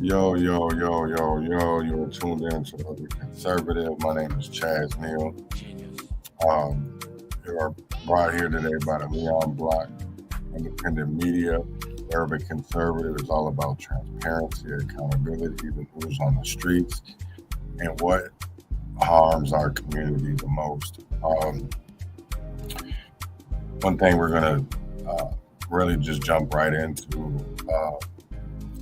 You're tuned in to the Conservative. My name is Chaz Neal. You're brought here today by the Leon Block Independent Media. Urban Conservative is all about transparency, accountability, the news on the streets, and what harms our community the most. One thing we're going to really just jump right into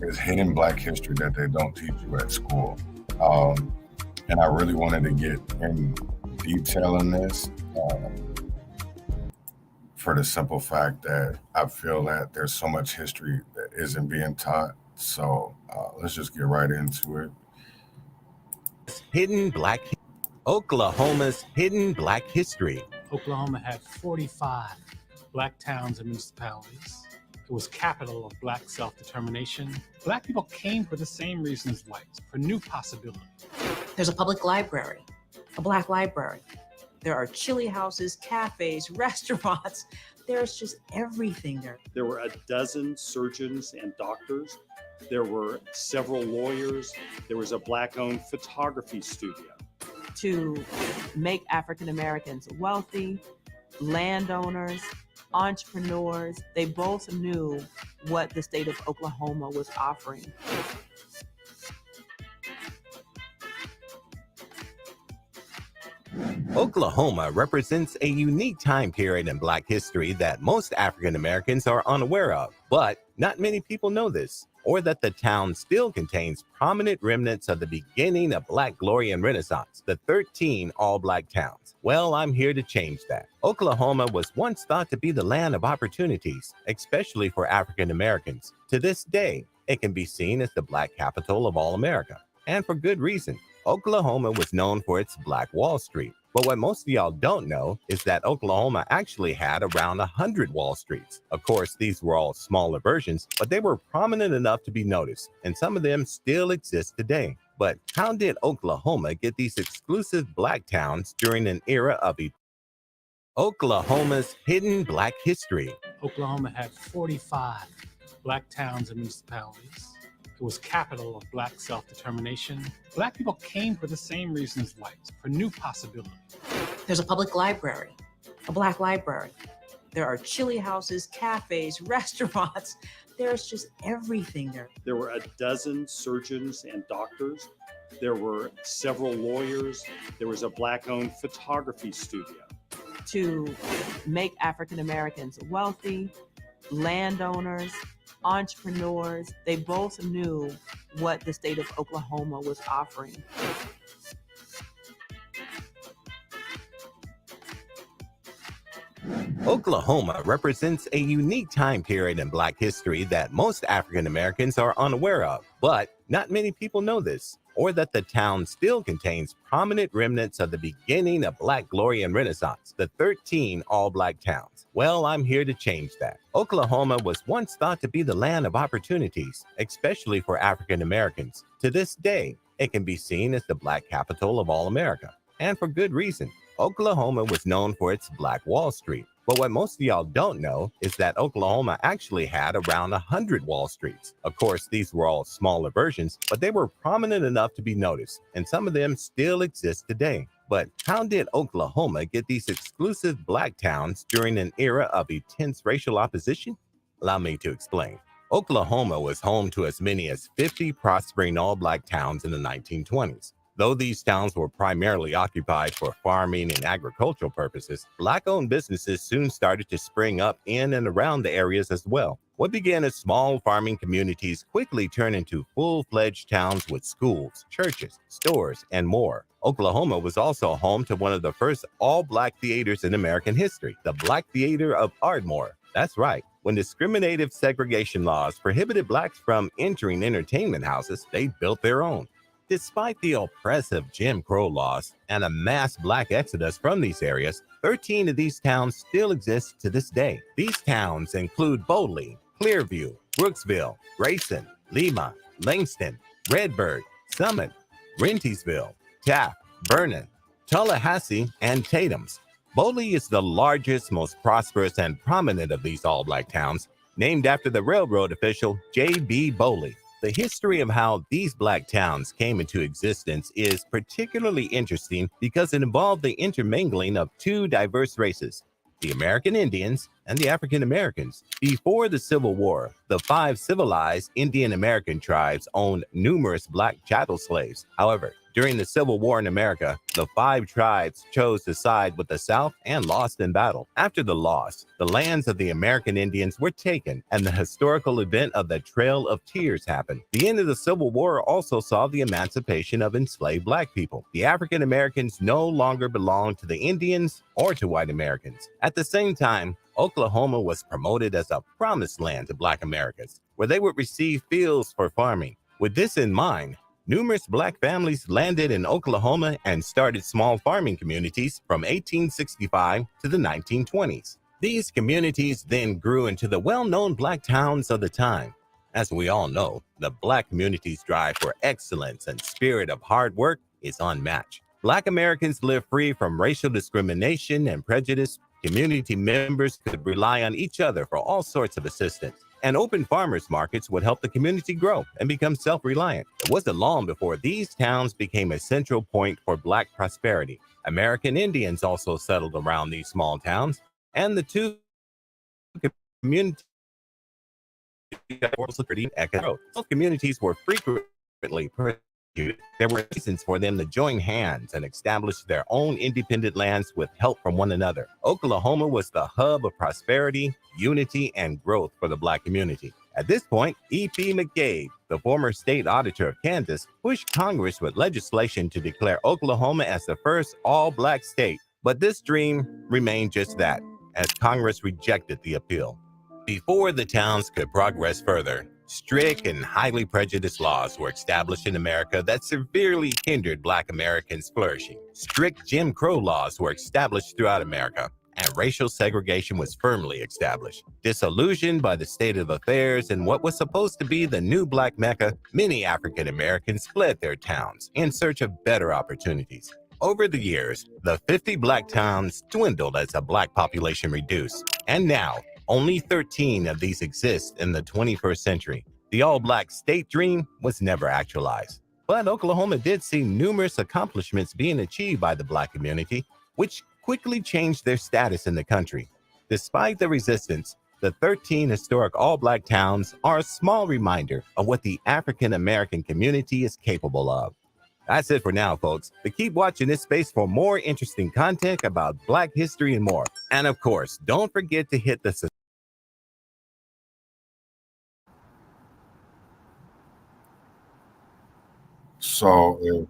is hidden Black history that they don't teach you at school. And I really wanted to get in detail in this for the simple fact that I feel that there's so much history that isn't being taught. So let's just get right into it. Hidden Black Oklahoma's hidden Black history. Oklahoma had 45 Black towns and municipalities. It was capital of Black self-determination. Black people came for the same reason as whites, for new possibility. There's a public library, a Black library. There are chili houses, cafes, restaurants. There's just everything there. There were a dozen surgeons and doctors. There were several lawyers. There was a Black-owned photography studio. To make African Americans wealthy, landowners, entrepreneurs, they both knew what the state of Oklahoma was offering. Oklahoma represents a unique time period in Black history that most African Americans are unaware of, but not many people know this, or that the town still contains prominent remnants of the beginning of Black glory and Renaissance, the 13 all-Black towns. Well, I'm here to change that. Oklahoma was once thought to be the land of opportunities, especially for African Americans. To this day, it can be seen as the Black capital of all America, and for good reason. Oklahoma was known for its Black Wall Street. But what most of y'all don't know is that Oklahoma actually had around 100 Wall Streets. Of course, these were all smaller versions, but they were prominent enough to be noticed, and some of them still exist today. But how did Oklahoma get these exclusive Black towns during an era of Oklahoma's hidden Black history? Oklahoma had 45 Black towns and municipalities. It was capital of Black self-determination. Black people came for the same reason as whites, for new possibility. There's a public library, a Black library. There are chili houses, cafes, restaurants. There's just everything there. There were a dozen surgeons and doctors. There were several lawyers. There was a Black-owned photography studio. To make African Americans wealthy, landowners, entrepreneurs, they both knew what the state of Oklahoma was offering. Oklahoma represents a unique time period in Black history that most African Americans are unaware of, but not many people know this, or that the town still contains prominent remnants of the beginning of Black glory and Renaissance, the 13 all-Black towns. Well, I'm here to change that. Oklahoma was once thought to be the land of opportunities, especially for African Americans. To this day, it can be seen as the Black capital of all America, and for good reason. Oklahoma was known for its Black Wall Street. But what most of y'all don't know is that Oklahoma actually had around 100 Wall Streets. Of course, these were all smaller versions, but they were prominent enough to be noticed, and some of them still exist today. But how did Oklahoma get these exclusive Black towns during an era of intense racial opposition? Allow me to explain. Oklahoma was home to as many as 50 prospering all-Black towns in the 1920s. Though these towns were primarily occupied for farming and agricultural purposes, Black-owned businesses soon started to spring up in and around the areas as well. What began as small farming communities quickly turned into full-fledged towns with schools, churches, stores, and more. Oklahoma was also home to one of the first all-Black theaters in American history, the Black Theater of Ardmore. That's right. When discriminative segregation laws prohibited Blacks from entering entertainment houses, they built their own. Despite the oppressive Jim Crow laws and a mass Black exodus from these areas, 13 of these towns still exist to this day. These towns include Bowley, Clearview, Brooksville, Grayson, Lima, Langston, Redbird, Summit, Rentisville, Taft, Vernon, Tallahassee, and Tatums. Bowley is the largest, most prosperous, and prominent of these all-Black towns, named after the railroad official J.B. Bowley. The history of how these black towns came into existence is particularly interesting because it involved the intermingling of two diverse races, the American Indians and the African Americans. Before the Civil War, the 5 civilized Indian American tribes owned numerous black chattel slaves. However, during the Civil War in America, the 5 tribes chose to side with the South and lost in battle. After the loss, the lands of the American Indians were taken, and the historical event of the Trail of Tears happened. The end of the Civil War also saw the emancipation of enslaved black people. The African Americans no longer belonged to the Indians or to white Americans. At the same time, Oklahoma was promoted as a promised land to black Americans, where they would receive fields for farming. With this in mind, numerous black families landed in Oklahoma and started small farming communities from 1865 to the 1920s. These communities then grew into the well-known black towns of the time. As we all know, the black community's drive for excellence and spirit of hard work is unmatched. Black Americans lived free from racial discrimination and prejudice. Community members could rely on each other for all sorts of assistance, and open farmers markets would help the community grow and become self-reliant. It wasn't long before these towns became a central point for black prosperity. American Indians also settled around these small towns, and the two communities both communities were frequently persecuted. There were reasons for them to join hands and establish their own independent lands with help from one another. Oklahoma was the hub of prosperity, unity, and growth for the black community. At this point, E.P. McCabe, the former state auditor of Kansas, pushed Congress with legislation to declare Oklahoma as the first all-black state. But this dream remained just that, as Congress rejected the appeal. Before the towns could progress further, strict and highly prejudiced laws were established in America that severely hindered black Americans' flourishing. Strict Jim Crow laws were established throughout America, and racial segregation was firmly established. Disillusioned by the state of affairs in what was supposed to be the new black Mecca, many African Americans fled their towns in search of better opportunities. Over the years, the 50 black towns dwindled as the black population reduced, and now only 13 of these exist in the 21st century. The all-black state dream was never actualized. But Oklahoma did see numerous accomplishments being achieved by the black community, which quickly changed their status in the country. Despite the resistance, the 13 historic all-black towns are a small reminder of what the African American community is capable of. That's it for now, folks. But keep watching this space for more interesting content about black history and more. And of course, don't forget to hit the subscribe. So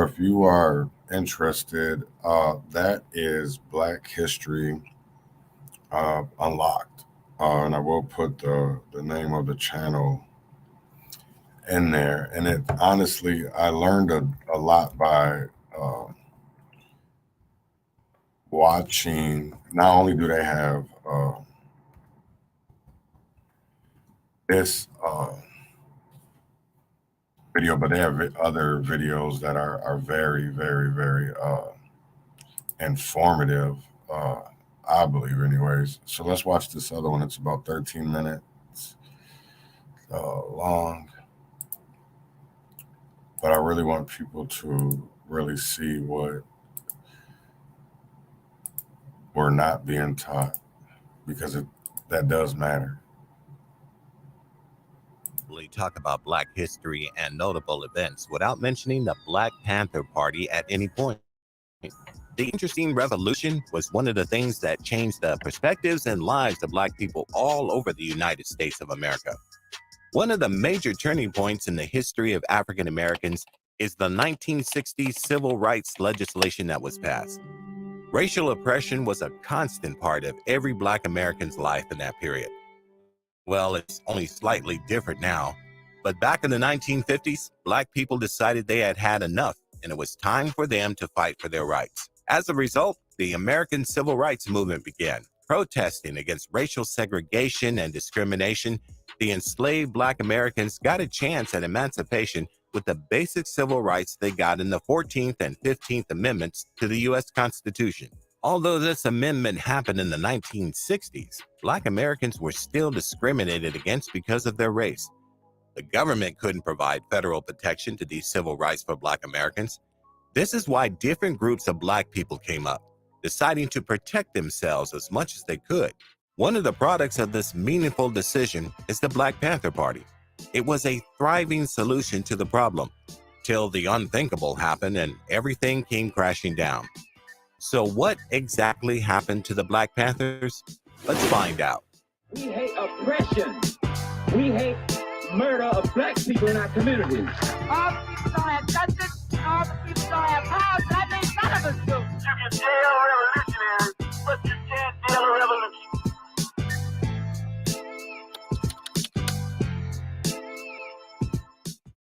if you are interested, that is Black History Unlocked. And I will put the name of the channel in there. And it honestly, I learned a lot by watching. Not only do they have this video, but they have other videos that are very, very, very informative, I believe anyways. So let's watch this other one. It's about 13 minutes long, but I really want people to really see what we're not being taught, because that does matter. Talk about black history and notable events without mentioning the Black Panther Party at any point. The interesting revolution was one of the things that changed the perspectives and lives of black people all over the United States of America. One of the major turning points in the history of African Americans is the 1960s civil rights legislation that was passed. Racial oppression was a constant part of every black American's life in that period. Well, it's only slightly different now, but back in the 1950s, black people decided they had had enough, and it was time for them to fight for their rights. As a result, the American Civil Rights Movement began. Protesting against racial segregation and discrimination, the enslaved black Americans got a chance at emancipation with the basic civil rights they got in the 14th and 15th Amendments to the U.S. Constitution. Although this amendment happened in the 1960s, Black Americans were still discriminated against because of their race. The government couldn't provide federal protection to these civil rights for Black Americans. This is why different groups of Black people came up, deciding to protect themselves as much as they could. One of the products of this meaningful decision is the Black Panther Party. It was a thriving solution to the problem, till the unthinkable happened and everything came crashing down. So what exactly happened to the Black Panthers? Let's find out. We hate oppression. We hate murder of Black people in our communities. All the people don't have justice, and all the people don't have power, so that means none of us do. You can jail revolutionaries, but you can't jail a revolution.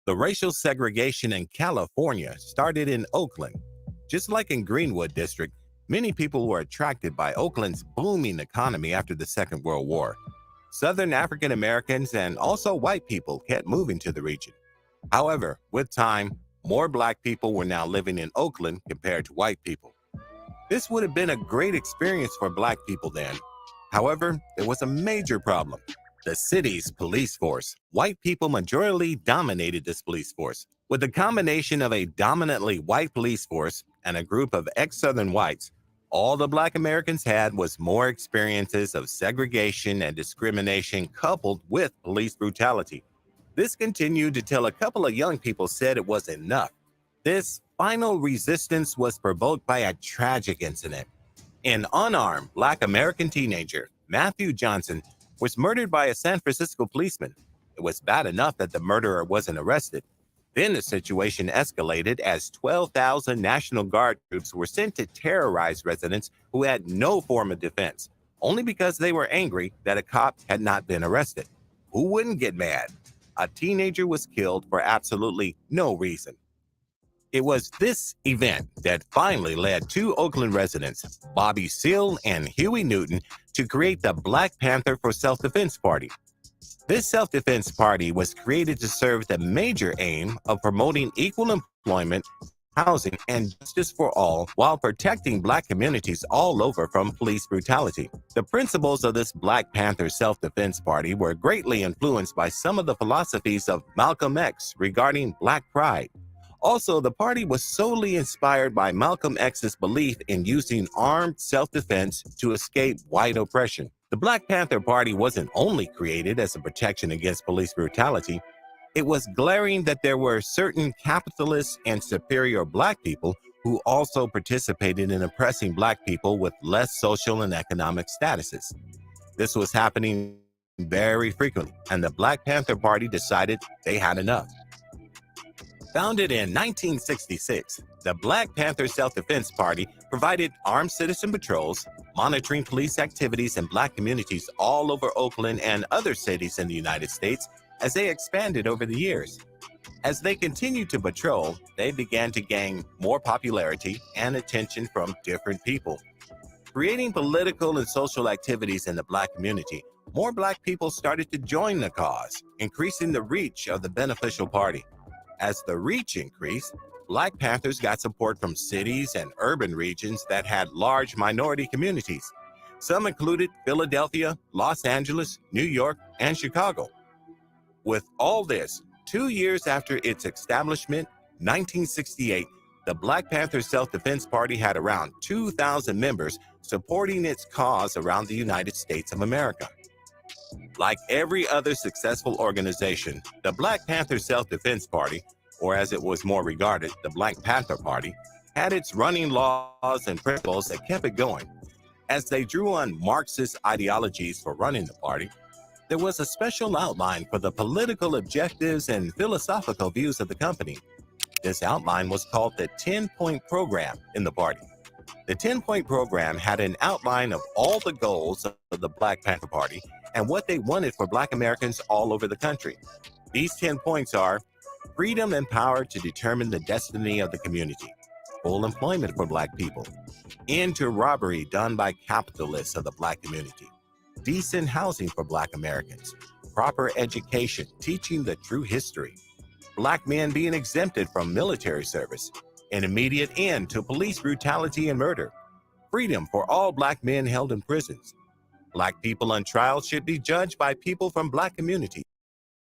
The racial segregation in California started in Oakland. Just like in Greenwood District, many people were attracted by Oakland's booming economy after the Second World War. Southern African Americans and also white people kept moving to the region. However, with time, more Black people were now living in Oakland compared to white people. This would have been a great experience for Black people then. However, there was a major problem. The city's police force. White people majorly dominated this police force. With the combination of a dominantly white police force and a group of ex-Southern whites, all the Black Americans had was more experiences of segregation and discrimination coupled with police brutality. This continued until a couple of young people said it was enough. This final resistance was provoked by a tragic incident. An unarmed Black American teenager, Matthew Johnson, was murdered by a San Francisco policeman. It was bad enough that the murderer wasn't arrested. Then the situation escalated as 12,000 National Guard troops were sent to terrorize residents who had no form of defense, only because they were angry that a cop had not been arrested. Who wouldn't get mad? A teenager was killed for absolutely no reason. It was this event that finally led two Oakland residents, Bobby Seale and Huey Newton, to create the Black Panther for Self-Defense Party. This self-defense party was created to serve the major aim of promoting equal employment, housing, and justice for all while protecting Black communities all over from police brutality. The principles of this Black Panther self-defense party were greatly influenced by some of the philosophies of Malcolm X regarding Black pride. Also, the party was solely inspired by Malcolm X's belief in using armed self-defense to escape white oppression. The Black Panther Party wasn't only created as a protection against police brutality. It was glaring that there were certain capitalist and superior Black people who also participated in oppressing Black people with less social and economic statuses. This was happening very frequently, and the Black Panther Party decided they had enough. Founded in 1966, the Black Panther Self-Defense Party provided armed citizen patrols, monitoring police activities in Black communities all over Oakland and other cities in the United States as they expanded over the years. As they continued to patrol, they began to gain more popularity and attention from different people. Creating political and social activities in the Black community, more Black people started to join the cause, increasing the reach of the beneficial party. As the reach increased, Black Panthers got support from cities and urban regions that had large minority communities. Some included Philadelphia, Los Angeles, New York, and Chicago. With all this, 2 years after its establishment, 1968, the Black Panther Self-Defense Party had around 2,000 members supporting its cause around the United States of America. Like every other successful organization, the Black Panther Self-Defense Party, or as it was more regarded, the Black Panther Party, had its running laws and principles that kept it going. As they drew on Marxist ideologies for running the party, there was a special outline for the political objectives and philosophical views of the company. This outline was called the 10-Point Program in the party. The 10-Point Program had an outline of all the goals of the Black Panther Party and what they wanted for Black Americans all over the country. These 10 points are: freedom and power to determine the destiny of the community, full employment for Black people, end to robbery done by capitalists of the Black community, decent housing for Black Americans, proper education teaching the true history, Black men being exempted from military service, an immediate end to police brutality and murder, freedom for all Black men held in prisons. Black people on trial should be judged by people from Black communities.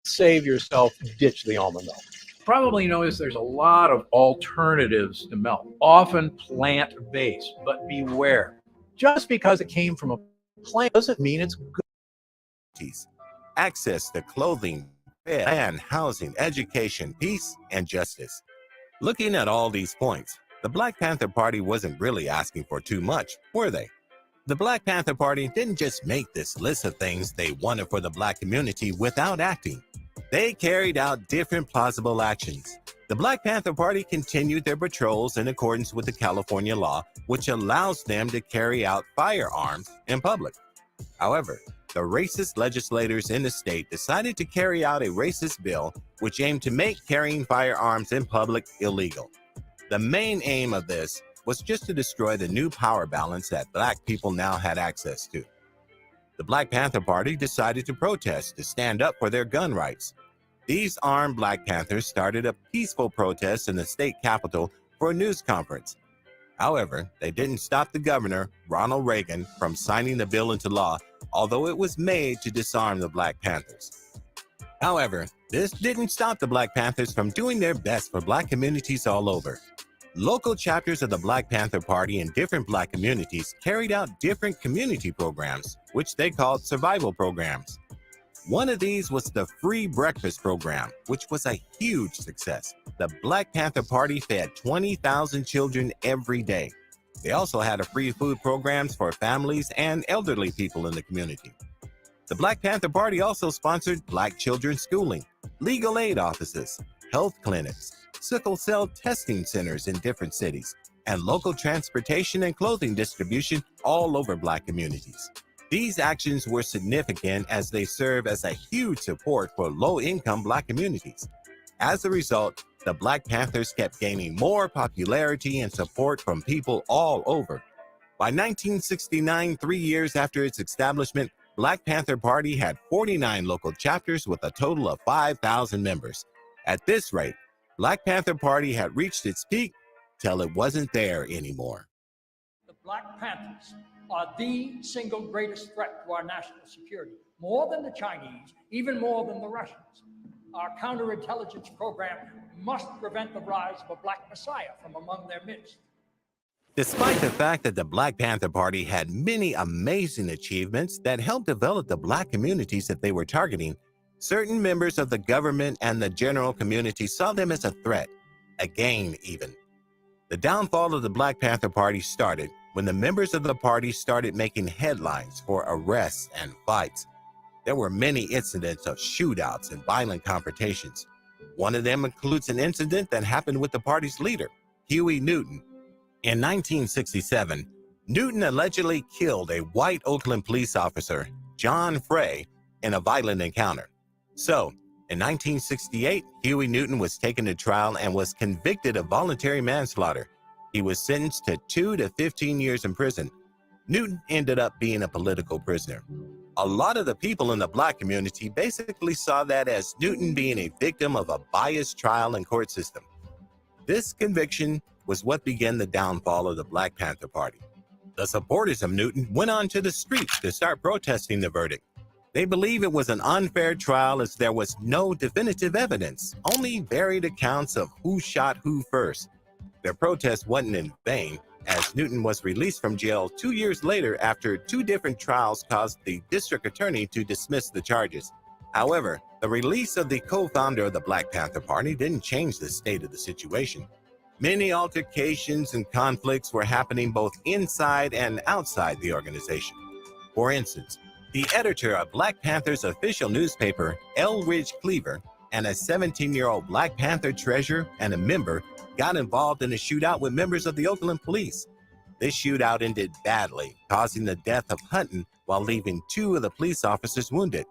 Save yourself, ditch the almond milk. Probably notice there's a lot of alternatives to milk, often plant-based, but beware. Just because it came from a plant doesn't mean it's good. Access to clothing, bed, land, housing, education, peace, and justice. Looking at all these points, the Black Panther Party wasn't really asking for too much, were they? The Black Panther Party didn't just make this list of things they wanted for the Black community without acting. They carried out different plausible actions. The Black Panther Party continued their patrols in accordance with the California law, which allows them to carry out firearms in public. However, the racist legislators in the state decided to carry out a racist bill which aimed to make carrying firearms in public illegal. The main aim of this was just to destroy the new power balance that Black people now had access to. The Black Panther Party decided to protest to stand up for their gun rights. These armed Black Panthers started a peaceful protest in the state capitol for a news conference. However, they didn't stop the governor, Ronald Reagan, from signing the bill into law, although it was made to disarm the Black Panthers. However, this didn't stop the Black Panthers from doing their best for Black communities all over. Local chapters of the Black Panther Party in different Black communities carried out different community programs, which they called survival programs. One of these was the Free Breakfast Program, which was a huge success. The Black Panther Party fed 20,000 children every day. They also had a free food programs for families and elderly people in the community. The Black Panther Party also sponsored Black children's schooling, legal aid offices, health clinics, sickle cell testing centers in different cities, and local transportation and clothing distribution all over Black communities. These actions were significant as they serve as a huge support for low-income Black communities. As a result, the Black Panthers kept gaining more popularity and support from people all over. By 1969, 3 years after its establishment, Black Panther Party had 49 local chapters with a total of 5,000 members. At this rate, Black Panther Party had reached its peak till it wasn't there anymore. The Black Panthers are the single greatest threat to our national security, more than the Chinese, even more than the Russians. Our counterintelligence program must prevent the rise of a Black Messiah from among their midst. Despite the fact that the Black Panther Party had many amazing achievements that helped develop the Black communities that they were targeting, certain members of the government and the general community saw them as a threat, a gain even. The downfall of the Black Panther Party started when the members of the party started making headlines for arrests and fights. There were many incidents of shootouts and violent confrontations. One of them includes an incident that happened with the party's leader, Huey Newton. In 1967, Newton allegedly killed a white Oakland police officer, John Frey, in a violent encounter. So, in 1968, Huey Newton was taken to trial and was convicted of voluntary manslaughter. He was sentenced to 2 to 15 years in prison. Newton ended up being a political prisoner. A lot of the people in the Black community basically saw that as Newton being a victim of a biased trial and court system. This conviction was what began the downfall of the Black Panther Party. The supporters of Newton went on to the streets to start protesting the verdict. They believe it was an unfair trial as there was no definitive evidence, only varied accounts of who shot who first. Their protest wasn't in vain, as Newton was released from jail 2 years later after 2 different trials caused the district attorney to dismiss the charges. However, the release of the co-founder of the Black Panther Party didn't change the state of the situation. Many altercations and conflicts were happening both inside and outside the organization. For instance, the editor of Black Panther's official newspaper, El Ridge Cleaver, and a 17-year-old Black Panther treasurer and a member got involved in a shootout with members of the Oakland police. This shootout ended badly, causing the death of Hutton while leaving 2 of the police officers wounded.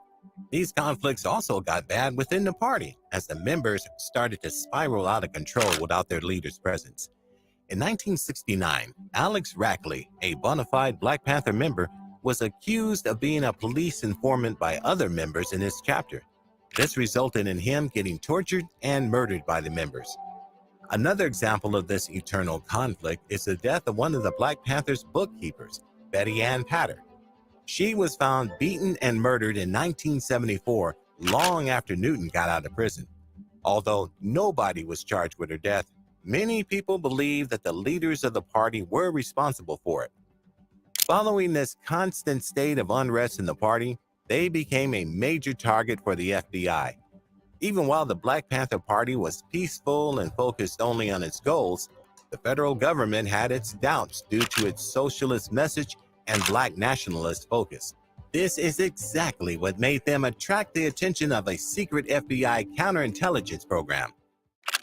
These conflicts also got bad within the party as the members started to spiral out of control without their leader's presence. In 1969, Alex Rackley, a bona fide Black Panther member, was accused of being a police informant by other members in his chapter. This resulted in him getting tortured and murdered by the members. Another example of this eternal conflict is the death of one of the Black Panthers' bookkeepers, Betty Ann Patter. She was found beaten and murdered in 1974, long after Newton got out of prison. Although nobody was charged with her death, many people believe that the leaders of the party were responsible for it. Following this constant state of unrest in the party, they became a major target for the FBI. Even while the Black Panther Party was peaceful and focused only on its goals, the federal government had its doubts due to its socialist message and Black nationalist focus. This is exactly what made them attract the attention of a secret FBI counterintelligence program.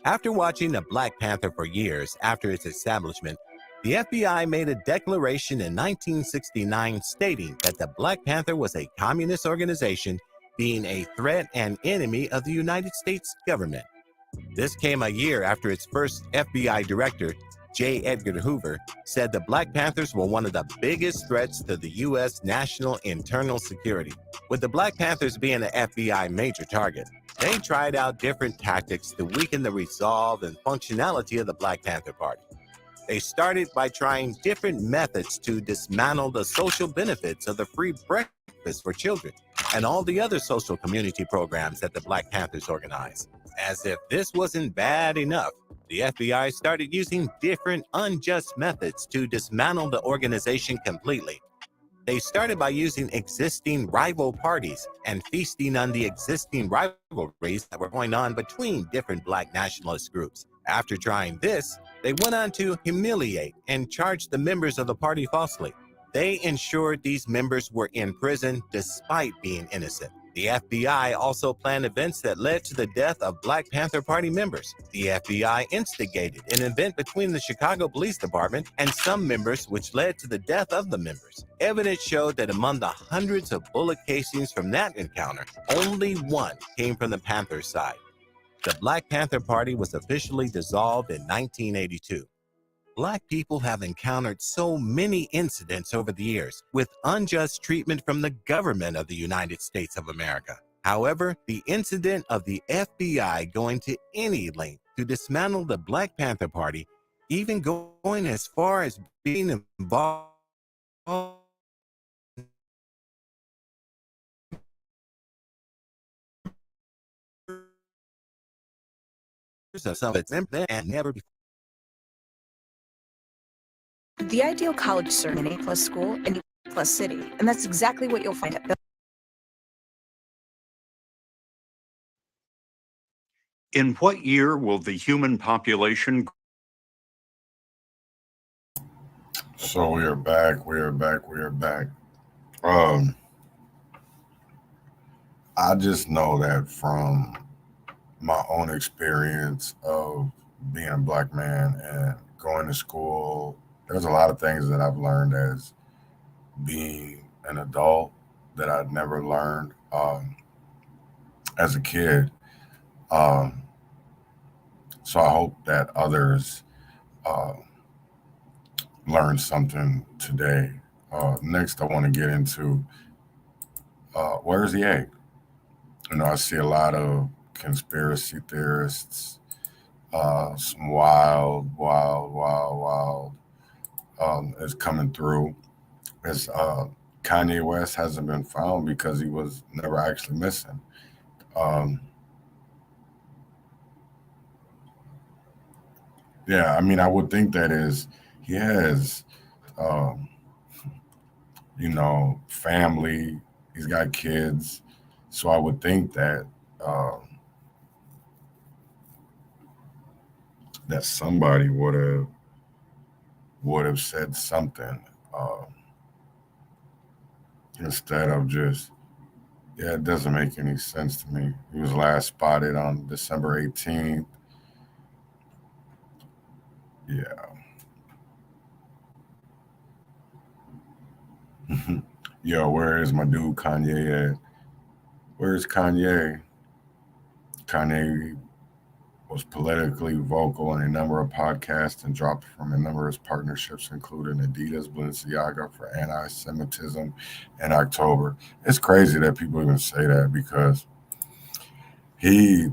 After watching the Black Panther for years after its establishment, the FBI made a declaration in 1969 stating that the Black Panther was a communist organization being a threat and enemy of the United States government. This came a year after its first FBI director, J. Edgar Hoover, said the Black Panthers were one of the biggest threats to the U.S. national internal security. With the Black Panthers being an FBI major target, they tried out different tactics to weaken the resolve and functionality of the Black Panther Party. They started by trying different methods to dismantle the social benefits of the free breakfast for children and all the other social community programs that the Black Panthers organized. As if this wasn't bad enough, the FBI started using different unjust methods to dismantle the organization completely. They started by using existing rival parties and feasting on the existing rivalries that were going on between different Black nationalist groups. After trying this, they went on to humiliate and charge the members of the party falsely. They ensured these members were in prison despite being innocent. The FBI also planned events that led to the death of Black Panther Party members. The FBI instigated an event between the Chicago Police Department and some members, which led to the death of the members. Evidence showed that among the hundreds of bullet casings from that encounter, only one came from the Panther side. The Black Panther Party was officially dissolved in 1982. Black people have encountered so many incidents over the years with unjust treatment from the government of the United States of America. However, the incident of the FBI going to any length to dismantle the Black Panther Party, even going as far as being involved of some of its members and never before. The ideal college serves an A-plus school and A-plus city, and that's exactly what you'll find at In what year will the human population? So we are back. I just know that from my own experience of being a Black man and going to school, there's a lot of things that I've learned as being an adult that I'd never learned as a kid. So I hope that others learn something today. Next, I want to get into where's the egg? I see a lot of conspiracy theorists, some wild is coming through. As Kanye West hasn't been found because he was never actually missing. Yeah, I mean, I would think that he has, family. He's got kids, so I would think that that somebody would have said something instead of just, yeah, it doesn't make any sense to me. He was last spotted on December 18th. Yeah. Yo, where is my dude Kanye at? Where's Kanye? Kanye was politically vocal in a number of podcasts and dropped from a number of partnerships, including Adidas, Balenciaga for anti-Semitism in October. It's crazy that people even say that because he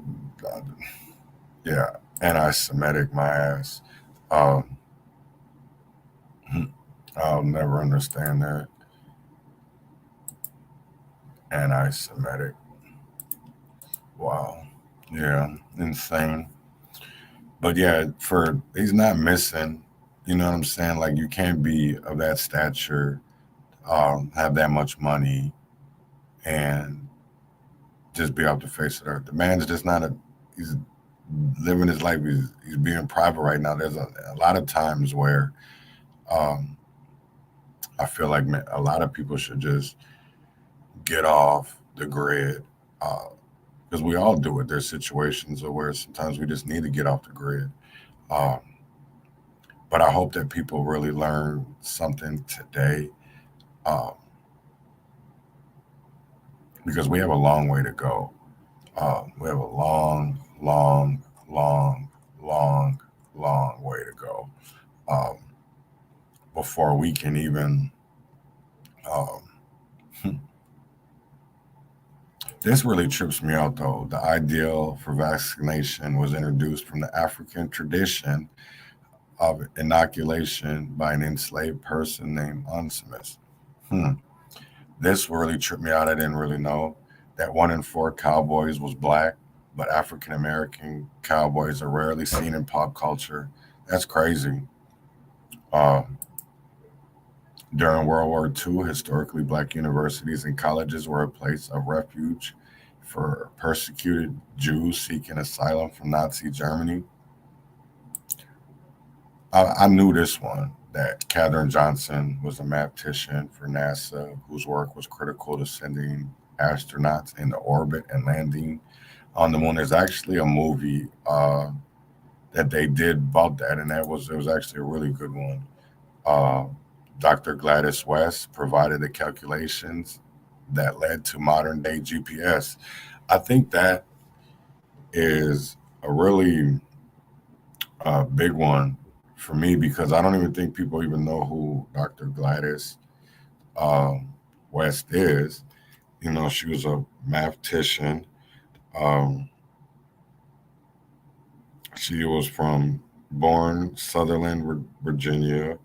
Yeah, anti-Semitic, my ass. Um, I'll never understand that. Anti-Semitic. Wow. Yeah, insane. But yeah, he's not missing. You know what I'm saying? Like you can't be of that stature, have that much money, and just be off the face of the earth. The man's just not a. He's living his life. He's being private right now. There's a lot of times where um, I feel like a lot of people should just get off the grid because we all do it. There's situations where sometimes we just need to get off the grid. Um, but I hope that people really learn something today because we have a long way to go. We have a long, long, long, long, long way to go before we can even. This really trips me out, though. The ideal for vaccination was introduced from the African tradition of inoculation by an enslaved person named Onesimus. This really tripped me out. I didn't really know that 1 in 4 cowboys was black, but African American cowboys are rarely seen in pop culture. That's crazy. During World War II, historically black universities and colleges were a place of refuge for persecuted Jews seeking asylum from Nazi Germany. I knew this one, that Katherine Johnson was a mathematician for NASA whose work was critical to sending astronauts into orbit and landing on the moon. There's actually a movie that they did about that, and it was actually a really good one. Dr. Gladys West provided the calculations that led to modern day GPS. I think that is a really big one for me because I don't even think people even know who Dr. Gladys West is. You know, she was a mathematician. She was born Sutherland, Virginia.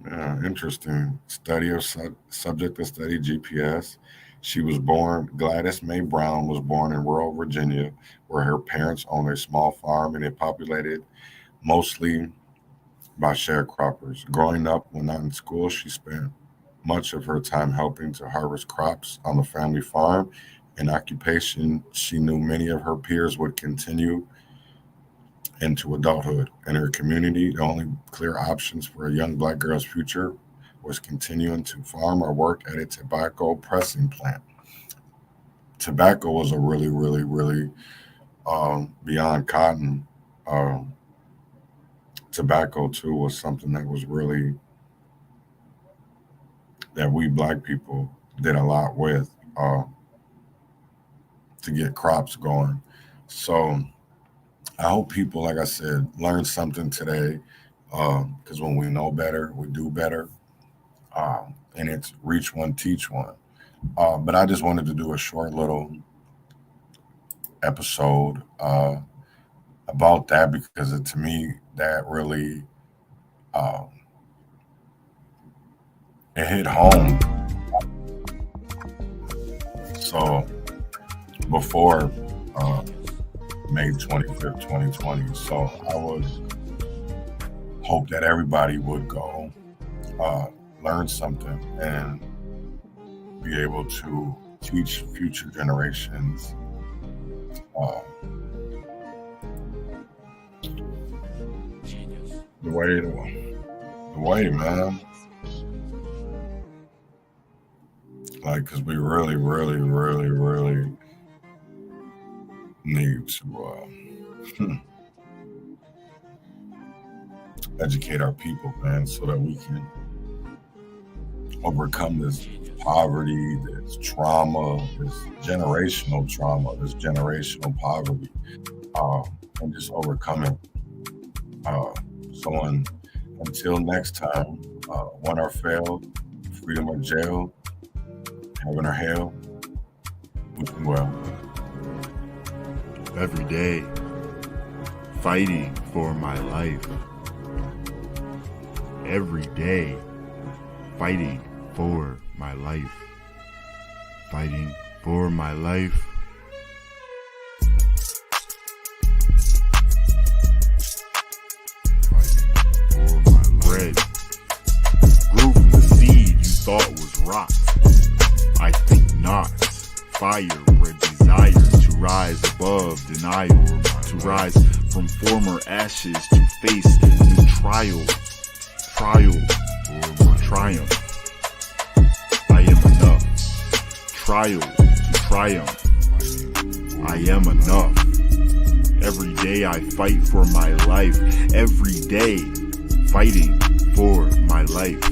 Yeah, interesting. Study of subject to study GPS. She was born, Gladys May Brown was born in rural Virginia, where her parents owned a small farm and it populated mostly by sharecroppers. Growing up, when not in school, she spent much of her time helping to harvest crops on the family farm, an occupation she knew many of her peers would continue into adulthood. In her community, the only clear options for a young black girl's future was continuing to farm or work at a tobacco pressing plant. Tobacco was a really, really, really beyond cotton. Tobacco too was something that was really that we black people did a lot with to get crops going. So I hope people, like I said, learn something today because when we know better, we do better. And it's reach one, teach one. But I just wanted to do a short little episode about that because to me, that really it hit home. So before May 25th, 2020. So I would hope that everybody would go learn something and be able to teach future generations the way, man. Like, because we really, really, really, really need to educate our people, man, so that we can overcome this poverty, this trauma, this generational poverty, and just overcome it. So until next time, won or failed, freedom or jail, heaven or hell. Wishing well. Every day, fighting for my life. Every day, fighting for my life. Fighting for my life. Fighting for my bread. Grew from the seed you thought was rot. I think not. Fire bred desire to rise above denial, to rise from former ashes to face new trial or triumph. I am enough. Trial to triumph. I am enough. Every day I fight for my life. Every day fighting for my life.